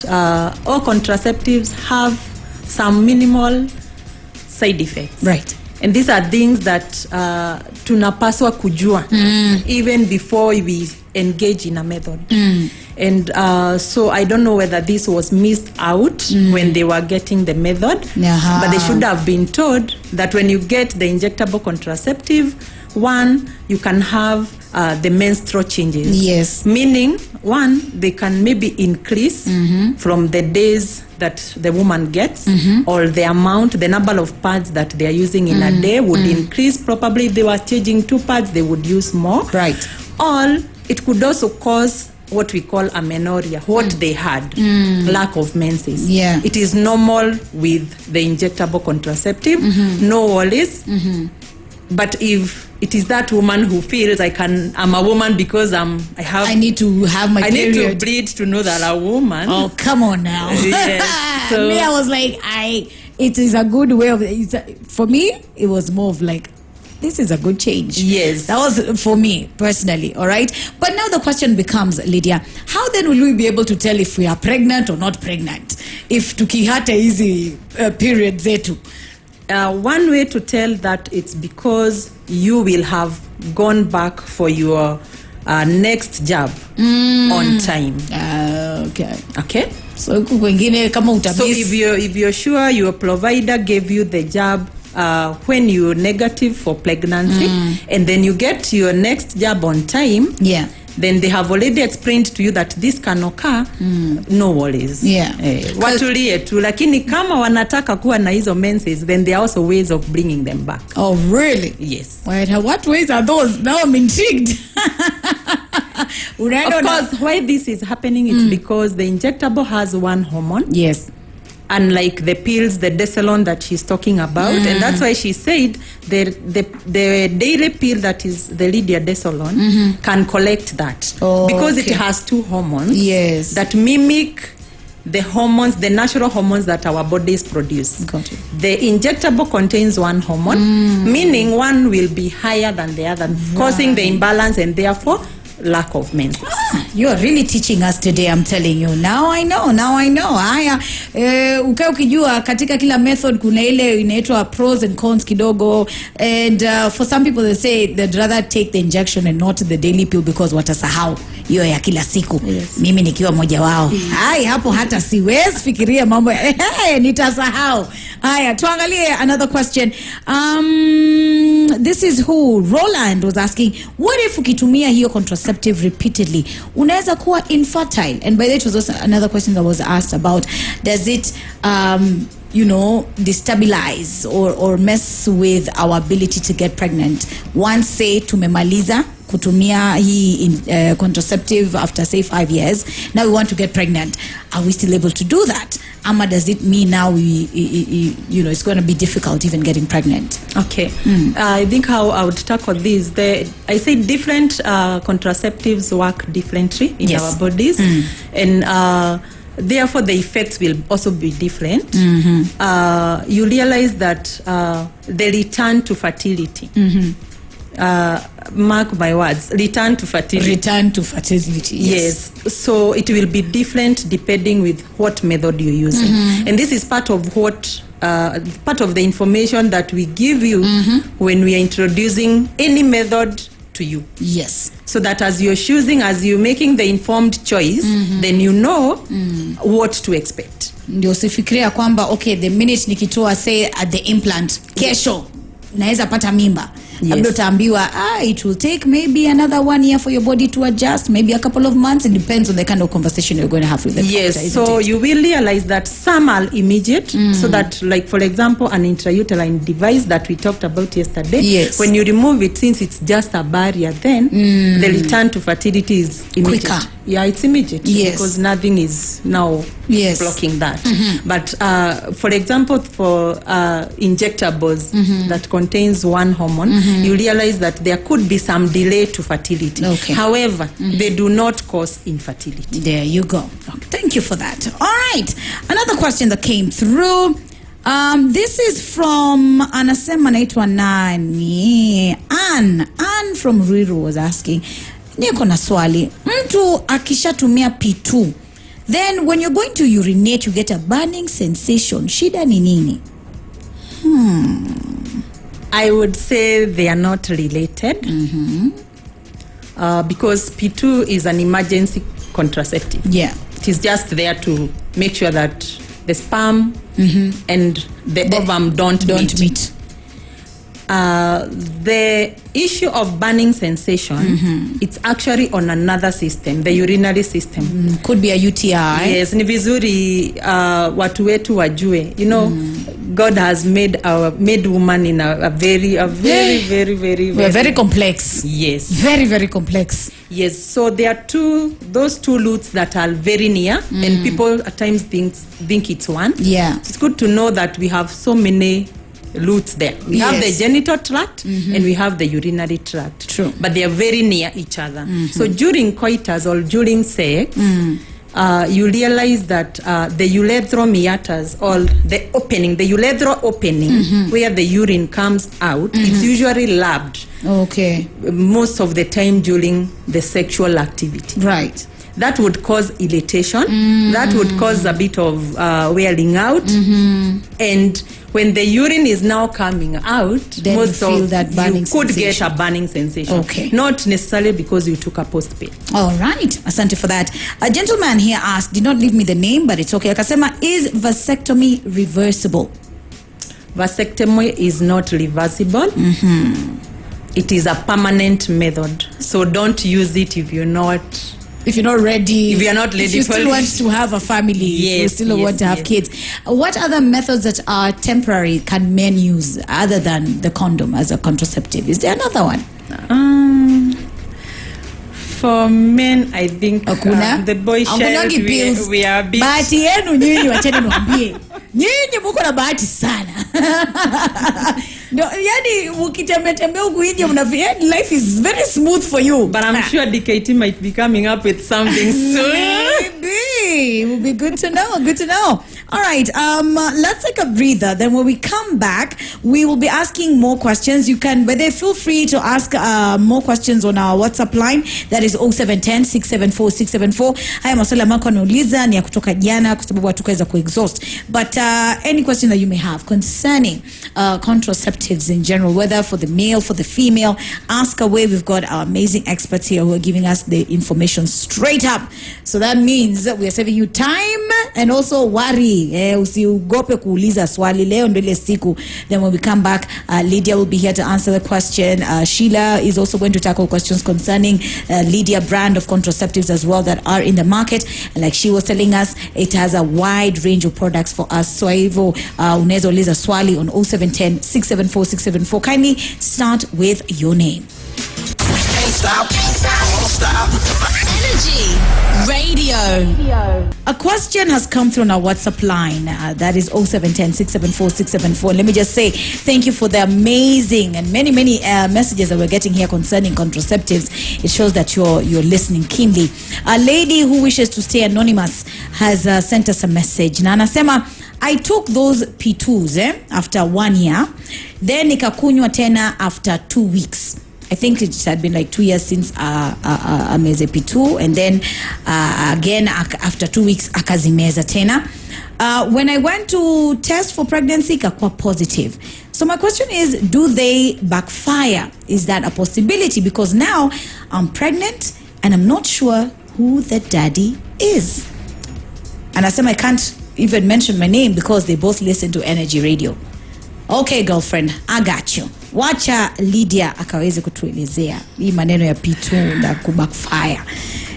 all contraceptives have some minimal side effects. Right. And these are things that tunapaswa kujua even before we engage in a method. And so I don't know whether this was missed out when they were getting the method, but they should have been told that when you get the injectable contraceptive, one, you can have the menstrual changes. Yes. Meaning, one, they can maybe increase from the days that the woman gets, or the amount, the number of pads that they are using in a day would increase. Probably if they were changing 2 pads, they would use more. Right. Or it could also cause what we call amenorrhea, what they had, lack of menses. Yeah. It is normal with the injectable contraceptive, no worries. But if it is that woman who feels I'm a woman because I need to have my period. I need to bleed to know that I'm a woman. Oh, come on now. Yes. So, me, I was like, it is a good way of, for me, it was more of like, this is a good change. Yes. That was for me personally, all right? But now the question becomes, Lydia, how then will we be able to tell if we are pregnant or not pregnant? If tukihata easy period zetu? One way to tell that it's because you will have gone back for your next jab on time. Okay. So if you're sure your provider gave you the jab when you're negative for pregnancy, and then you get your next jab on time, then they have already explained to you that this can occur, no worries. Watulie tu, lakini kama wanataka kuwa na hizo menses, then there are also ways of bringing them back. Oh, really? Yes. Wait, what ways are those? Now I'm intrigued. Of course, why this is happening is because the injectable has one hormone. Yes. Unlike the pills, the Desolon that she's talking about. And that's why she said the daily pill that is the Lydia Desolon can collect that. Because it has 2 hormones that mimic the hormones, the natural hormones that our bodies produce. Got it. The injectable contains 1 hormone, meaning one will be higher than the other, causing the imbalance and therefore lack of menses. You are really teaching us today, I'm telling you. Now I know. Haya, ukijua katika kila method kuna ile inaitwa pros and cons kidogo, and for some people they say they'd rather take the injection and not the daily pill because watasahau hiyo ya kila siku. Mimi nikiwa moja wao. Hai, hapo hata siwezi fikiria mambo nitasahau. Haya, tuangalie another question. This is who Roland was asking, what if ukitumia hiyo contraceptive repeatedly unaweza kuwa infertile? And by that was also another question that was asked about, does it destabilize or mess with our ability to get pregnant once say tumemaliza kutumia hii contraceptive after say 5 years, now we want to get pregnant, are we still able to do that? Ama does it mean now it's going to be difficult even getting pregnant? Okay. I think how I would tackle this, I say different contraceptives work differently in our bodies, and therefore the effects will also be different. You realize that the return to fertility, mark my words, return to fertility. Yes. So it will be different depending with what method you're using, and this is part of what part of the information that we give you when we are introducing any method to you. Yes. So that as you're choosing, as you're making the informed choice, then you know what to expect. Ndio sifikiria kwamba okay, the minute nikitoa say at the implant, kesho naweza pata mimba. Yes. Utaambiwa, it will take maybe another 1 year for your body to adjust, maybe a couple of months. It depends on the kind of conversation you're going to have with the doctor. Yes, so you will realize that some are immediate, so that, like, for example, an intrauterine device that we talked about yesterday, when you remove it, since it's just a barrier, then the return to fertility is immediate. Quicker. Yeah, it's immediate, because nothing is now blocking that. But for example, for injectables that contains 1 hormone, you realize that there could be some delay to fertility. Okay. However, they do not cause infertility. There you go. Okay. Thank you for that. All right. Another question that came through. This is from anasema naitwa nani? Anne from Ruiru was asking, niko na swali. Mtu akishatumia P2 Then when you're going to urinate, you get a burning sensation. Shida ni nini? I would say they are not related. Because P2 is an emergency contraceptive. Yeah. It is just there to make sure that the sperm and the ovum don't meet. The issue of burning sensation, it's actually on another system, the urinary system. Could be a UTI. Yes, ni vizuri watu wetu wajue. You know, God has made woman in a very We're very complex. Yes. Very, very complex. Yes, so there are those two roots that are very near, and people at times think it's one. Yeah. It's good to know that we have so many roots there. We have the genital tract and we have the urinary tract. True. But they are very near each other. So during coitus or during sex, you realize that the urethral meatus, or the urethral opening, where the urine comes out, it's usually labbed. Okay. Most of the time during the sexual activity. Right. That would cause irritation. That would cause a bit of wearing out. And when the urine is now coming out, then most you feel of that burning you could sensation. get a burning sensation. Okay. Not necessarily because you took a post pill. All right. Asante for that. A gentleman here asked, did not leave me the name, but it's okay. Akasema, is vasectomy reversible? Vasectomy is not reversible. It is a permanent method. So don't use it if you're not ready. If you're not ready, if you still want to have a family, yes, you still want to have kids. What other methods that are temporary can men use other than the condom as a contraceptive? Is there another one? For men, I think the boy child, we are bit. Bahati yenu nyinyi, wacheni niwaambie. Nyinyi mko na bahati sana. No, yani ukitembea huku nje mnafikia life is very smooth for you. But I'm sure DKT might be coming up with something soon. Maybe. It would be good to know. Good to know. All right. Let's take a breather. Then when we come back, we will be asking more questions. You can, but feel free to ask more questions on our WhatsApp line. That is 0710 674 674. Haya maswali ambayo nauliza ni ya kutoka jana kwa sababu hatukaweza kuexhaust. But any question that you may have concerning contraceptives in general, whether for the male, for the female, ask away. We've got our amazing experts here who are giving us the information straight up. So that means that we are saving you time and also worry. Usiogope kuuliza swali, leo ndio ile siku. Then when we come back, Lydia will be here to answer the question. Sheila is also going to tackle questions concerning Lydia brand of contraceptives as well that are in the market. And like she was telling us, it has a wide range of products for us. So hivyo unaweza uliza swali on 0710 674 674. Kindly start with your name. Can't stop, won't stop. Energy Radio. A question has come through on our WhatsApp line. That is 0710 674 674. Let me just say thank you for the amazing and many messages that we're getting here concerning contraceptives. It shows that you're listening keenly. A lady who wishes to stay anonymous has sent us a message. Na anasema, I took those P2s after 1 year, then nikakunywa tena after 2 weeks. I think it had been like 2 years since ameze P2, and then again after 2 weeks akazimeza tena. When I went to test for pregnancy, kakwa positive. So my question is, do they backfire? Is that a possibility? Because now I'm pregnant and I'm not sure who the daddy is. And I said I can't even mention my name because they both listen to Energy Radio. Okay, girlfriend, I got you. Wacha Lydia akaweze kutuelezea hii maneno ya P2 na kubackfire.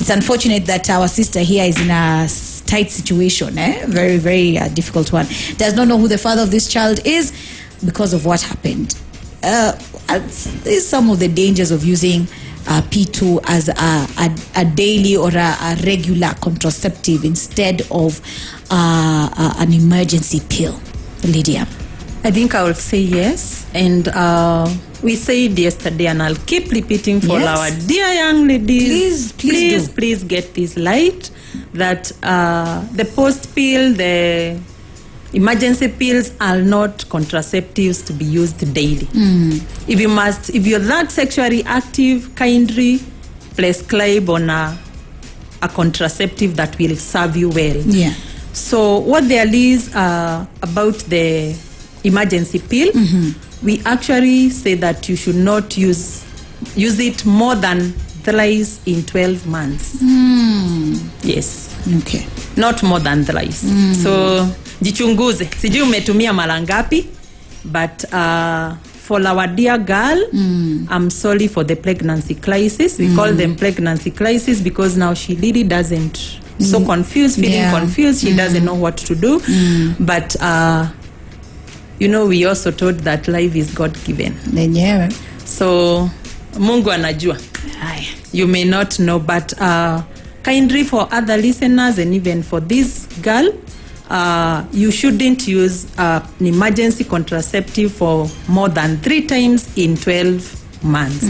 It's unfortunate that our sister here is in a tight situation, very, very difficult one. Does not know who the father of this child is because of what happened. There's some of the dangers of using P2 as a daily or a regular contraceptive instead of an emergency pill. Lydia. I think I will say yes. And we said yesterday, and I'll keep repeating for our dear young ladies. Please get this right. That the post pill, the emergency pills are not contraceptives to be used daily. If you're that sexually active, kindly prescribe on a a contraceptive that will serve you well. Yeah. So what there is about the emergency pill, we actually say that you should not use it more than thrice in 12 months. Yes. Okay. Not more than thrice. So jichunguze. Sijui umetumia mara ngapi, but for our dear girl, I'm sorry for the pregnancy crisis. We call them pregnancy crisis because now she really doesn't, so confused, feeling confused. She doesn't know what to do. But, we also taught that life is God-given. Yeah. So, Mungu anajua. You may not know, but kindly for other listeners and even for this girl, you shouldn't use an emergency contraceptive for more than 3 times in 12 months.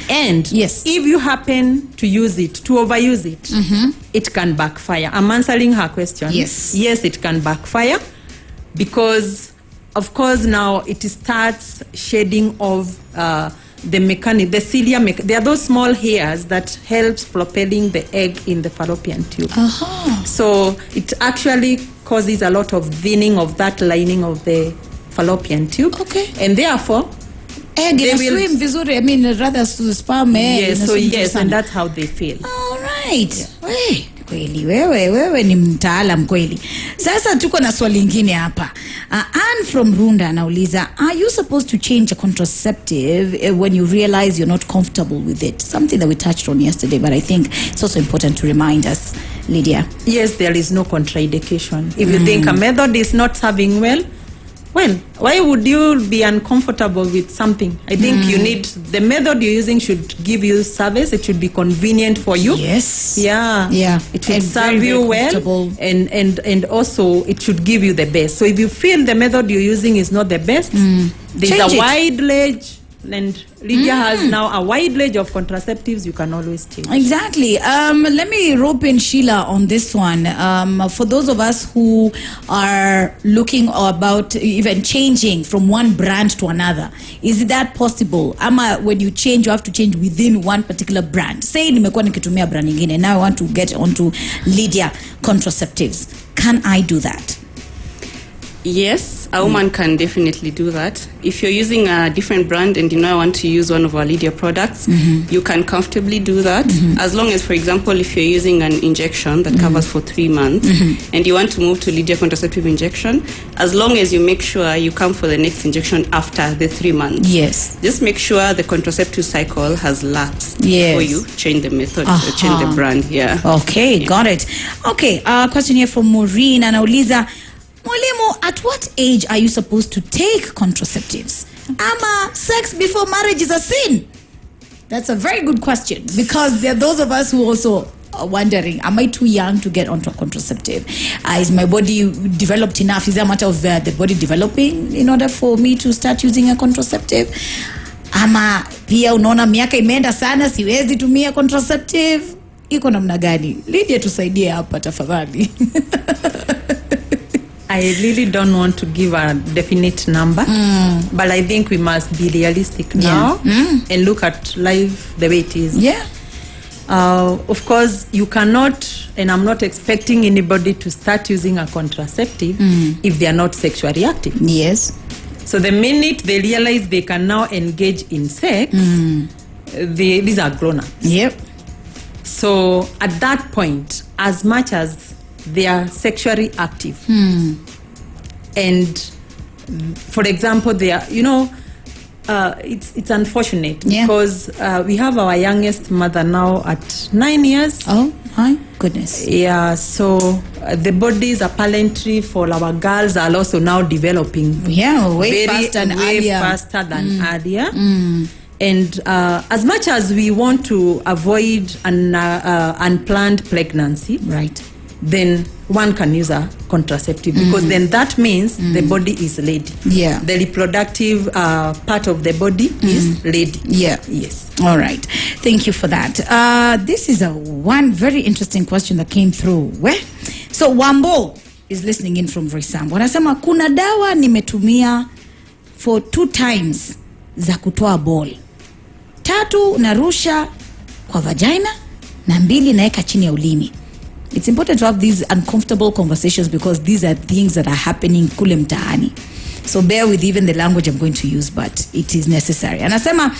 And yes, if you happen to use it, to overuse it, it can backfire. I'm answering her question. Yes, it can backfire because, of course, now it starts shedding of the mechanic, the cilia. There are those small hairs that helps propelling the egg in the fallopian tube. So it actually causes a lot of thinning of that lining of the fallopian tube. Okay. And therefore, egg they will swim vizuri. I mean, rather sperm. Yes, and that's how they feel. All right. Yeah. Kweli wewe ni mtaalam kweli. Sasa tuko na swali lingine hapa. Anne from Runda anauliza, are you supposed to change a contraceptive when you realize you're not comfortable with it? Something that we touched on yesterday, but I think it's also important to remind us, Lydia. Yes, there is no contraindication. If you think a method is not serving well, why would you be uncomfortable with something? I think you need, the method you're using should give you service. It should be convenient for you. Yes. Yeah. It should serve you well. And also it should give you the best. So if you feel the method you're using is not the best, there's a wide range. And Lydia has now a wide range of contraceptives you can always change. Exactly. Let me rope in Sheila on this one. For those of us who are looking about even changing from one brand to another, is that possible? Ama when you change, you have to change within one particular brand. Say nimekuwa nikitumia brand nyingine, now I want to get onto Lydia contraceptives. Can I do that? Yes, a woman can definitely do that. If you're using a different brand and I want to use one of our Lydia products, you can comfortably do that. As long as, for example, if you're using an injection that covers for 3 months and you want to move to Lydia contraceptive injection, as long as you make sure you come for the next injection after the 3 months. Yes. Just make sure the contraceptive cycle has lapsed before you change the method or change the brand. Yeah. Okay, got it. Okay, question here from Maureen anauliza, Mwalimu, at what age are you supposed to take contraceptives? Ama sex before marriage is a sin? That's a very good question, because there are those of us who also are wondering, am I too young to get onto a contraceptive? Is my body developed enough? Is there a matter of the body developing in order for me to start using a contraceptive? Ama pia unaona miaka imeenda sana, siwezi tumia contraceptive? Iko namna gani? Lydia, tusaidie hapa tafadhali. I really don't want to give a definite number, but I think we must be realistic now and look at life the way it is. Yeah. Of course, you cannot, and I'm not expecting anybody to start using a contraceptive if they are not sexually active. Yes. So the minute they realize they can now engage in sex, these are grown-ups. Yep. So at that point, as much as they are sexually active, and for example, they are, it's unfortunate because we have our youngest mother now at 9 years. Oh my goodness. Yeah, so the bodies apparently for our girls are also now developing way faster than earlier. And as much as we want to avoid an unplanned pregnancy, right, then one can use a contraceptive because then that means the body is ready. Yeah. The reproductive part of the body is ready. Yeah. Yes. All right. Thank you for that. This is one very interesting question that came through. So Wambo is listening in from Roysambu. Wanasema kuna dawa nimetumia for 2 times za kutoa ball. 3 narusha kwa vagina na 2 naeka chini ya ulimi. It's important to have these uncomfortable conversations because these are things that are happening kule mtaani. So bear with even the language I'm going to use, but it is necessary. Anasema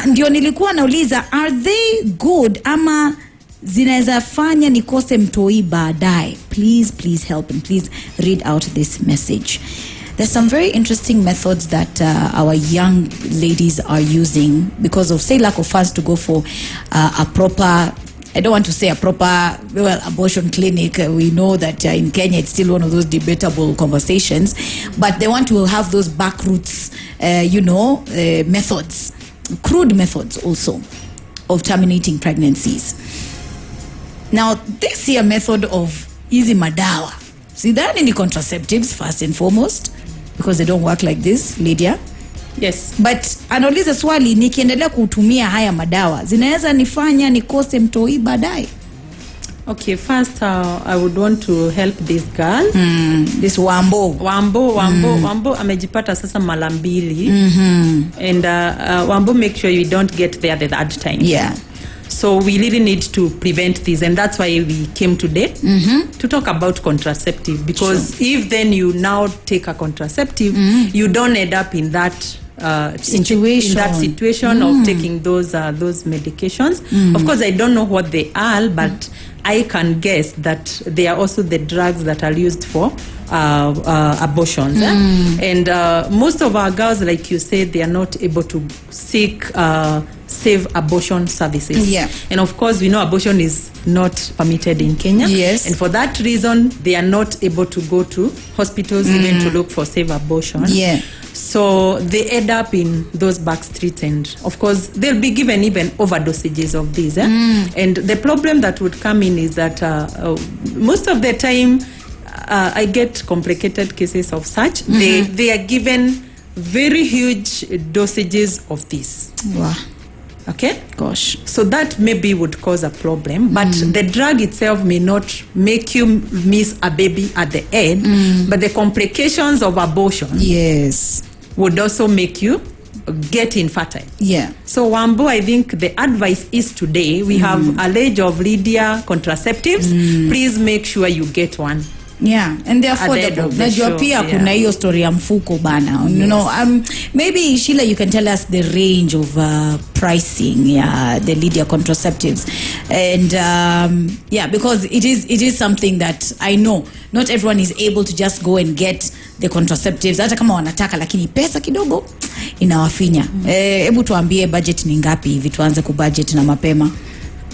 ndio nilikuwa nauliza, are they good ama zinaweza fanya nikose mtoi baadaye? Please help and please read out this message. There's some very interesting methods that our young ladies are using because of, say, lack of funds to go for a proper, I don't want to say a proper, abortion clinic. We know that in Kenya it's still one of those debatable conversations, but they want to have those back routes, methods, crude methods also of terminating pregnancies. Now, this here method of easy madawa, see that in the contraceptives first and foremost, because they don't work like this, Lydia. Yes. But anauliza swali, nikiendelea kutumia haya madawa zinaweza nifanya nikose mtoi baadaye? Okay, first I would want to help this girl. This Wambo amejipata sasa mara 2. And Wambo, make sure you don't get there the third time. Yeah. So we really need to prevent this, and that's why we came today to talk about contraceptive, because if then you now take a contraceptive, you don't end up in that situation of taking those medications. Of course, I don't know what they are, but I can guess that they are also the drugs that are used for abortions. And most of our girls, like you said, they are not able to seek safe abortion services. Yeah. And of course, we know abortion is not permitted in Kenya. Yes. And for that reason, they are not able to go to hospitals even to look for safe abortion. Yeah. So they end up in those back streets, and of course they'll be given even overdosages of these. And the problem that would come in is that most of the time I get complicated cases of such. They are given very huge dosages of this. Wow. Okay? Gosh. So that maybe would cause a problem, but the drug itself may not make you miss a baby at the end, but the complications of abortion would also make you get infertile. Yeah. So Wambo, I think the advice is today, we have a range of Lydia contraceptives. Please make sure you get one. Yeah, and they're affordable. Najua pia kuna hiyo story ya mfuko bana. You know, maybe Sheila, you can tell us the range of pricing, the Lydia contraceptives, and because it is something that I know not everyone is able to just go and get the contraceptives. Hata kama wanataka, lakini pesa kidogo inawafinya. Hebu tuambie budget ni ngapi hivi tuanze kubudget na mapema.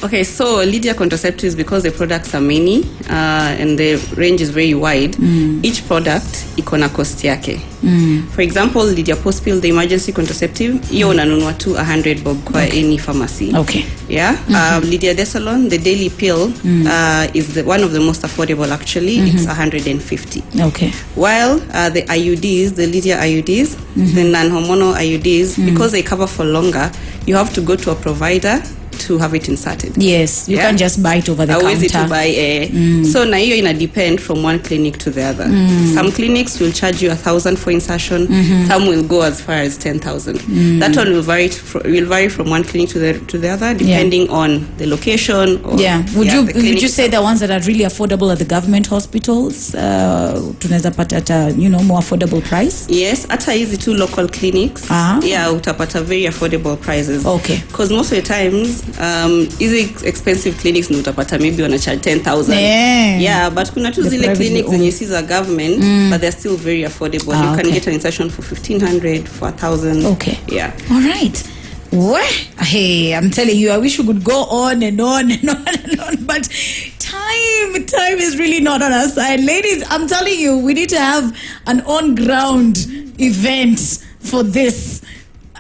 Okay, so Lydia contraceptives, because the products are many and the range is very wide, each product iko na cost yake. For example, Lydia post pill, the emergency contraceptive, hiyo unanunua tu 100 bob kwa any pharmacy. Okay. Yeah. Lydia Desolon, the daily pill, is one of the most affordable actually. It's 150. Okay. While the IUDs, the Lydia IUDs, the non-hormonal IUDs, because they cover for longer, you have to go to a provider to have it inserted. Yes, you can't just buy it over the counter. Easy to buy. So na hiyo ina depend from one clinic to the other. Some clinics will charge you 1,000 for insertion. Some will go as far as 10,000. That one will vary from one clinic to the other, depending on the location. Or, would you say the ones that are really affordable at the government hospitals? Tunaweza pata at more affordable price? Yes, hata hizi two local clinics. Utapata very affordable prices. Okay. Because most of the times easy expensive clinics ni utapata maybe wana charge 10,000. But kuna tu zile clinics zenye si za government, but they're still very affordable. You can get an insertion for 1,500, for 1,000. Okay. Yeah. All right. Hey, I'm telling you, I wish we could go on and on and on and on, but time is really not on our side. Ladies, I'm telling you, we need to have an on-ground event for this.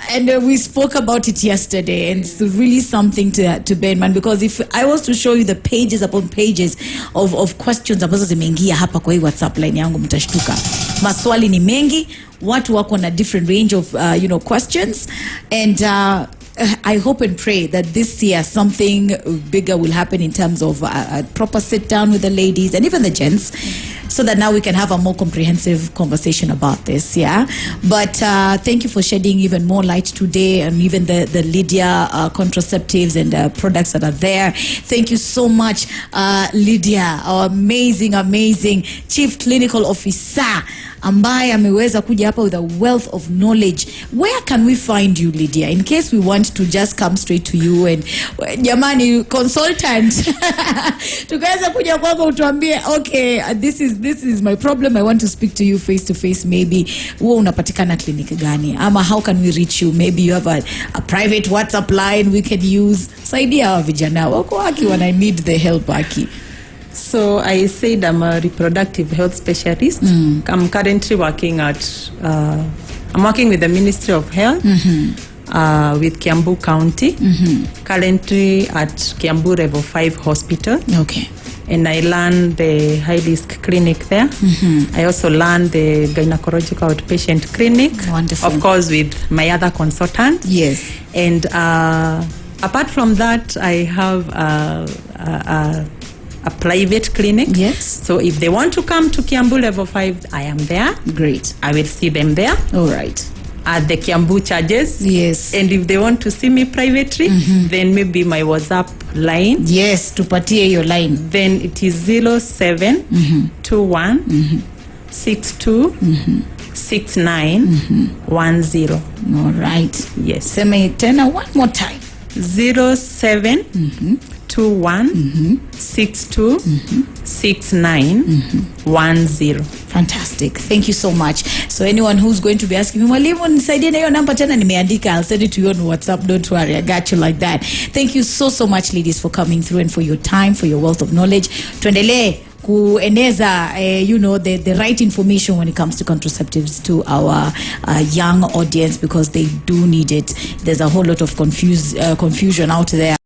And we spoke about it yesterday, and it's really something to bear in mind, because if I was to show you the pages upon pages of questions ambazo zimeingia hapa kwa hii WhatsApp line yangu, mtashtuka. Maswali ni mengi, watu wako na different range of questions, and I hope and pray that this year something bigger will happen in terms of a proper sit down with the ladies and even the gents, so that now we can have a more comprehensive conversation about this. Yeah, but thank you for shedding even more light today, and even the Lydia contraceptives and products that are there. Thank you so much, Lydia, our amazing Chief Clinical Officer, ambaye ameweza kuja hapa with a wealth of knowledge. Where can we find you, Lydia, in case we want to just come straight to you and jamani consultant tukaweza kuja kwako utuambie okay, this is my problem, I want to speak to you face to face, maybe wewe unapatikana clinic gani, ama how can we reach you? Maybe you have a private WhatsApp line we can use. Saidia wa vijana wako waki when I need the help aki. So I said I'm a reproductive health specialist. I'm currently working at, I'm working with the Ministry of Health with Kiambu County. Currently at Kiambu Level 5 Hospital. Okay. And I learn the high risk clinic there. I also learn the gynecological outpatient clinic. Wonderful. Of course, with my other consultants. Yes. And apart from that, I have a private clinic. Yes. So if they want to come to Kiambu Level 5, I am there. Great. I will see them there. All right. At the Kiambu charges. Yes. And if they want to see me privately, then maybe my WhatsApp line. Yes, tupatie your line. Then it is 0721 62 6910. All right. Yes. Sema it tena one more time. 0721 62 6910. Fantastic. Thank you so much. So anyone who's going to be asking me, mwalimu nisaidie na hiyo namba tena nimeandika, I'll send it to you on WhatsApp. Don't worry, I got you like that. Thank you so much, ladies, for coming through and for your time, for your wealth of knowledge. Tuendelee kueneza the right information when it comes to contraceptives to our young audience, because they do need it. There's a whole lot of confusion out there.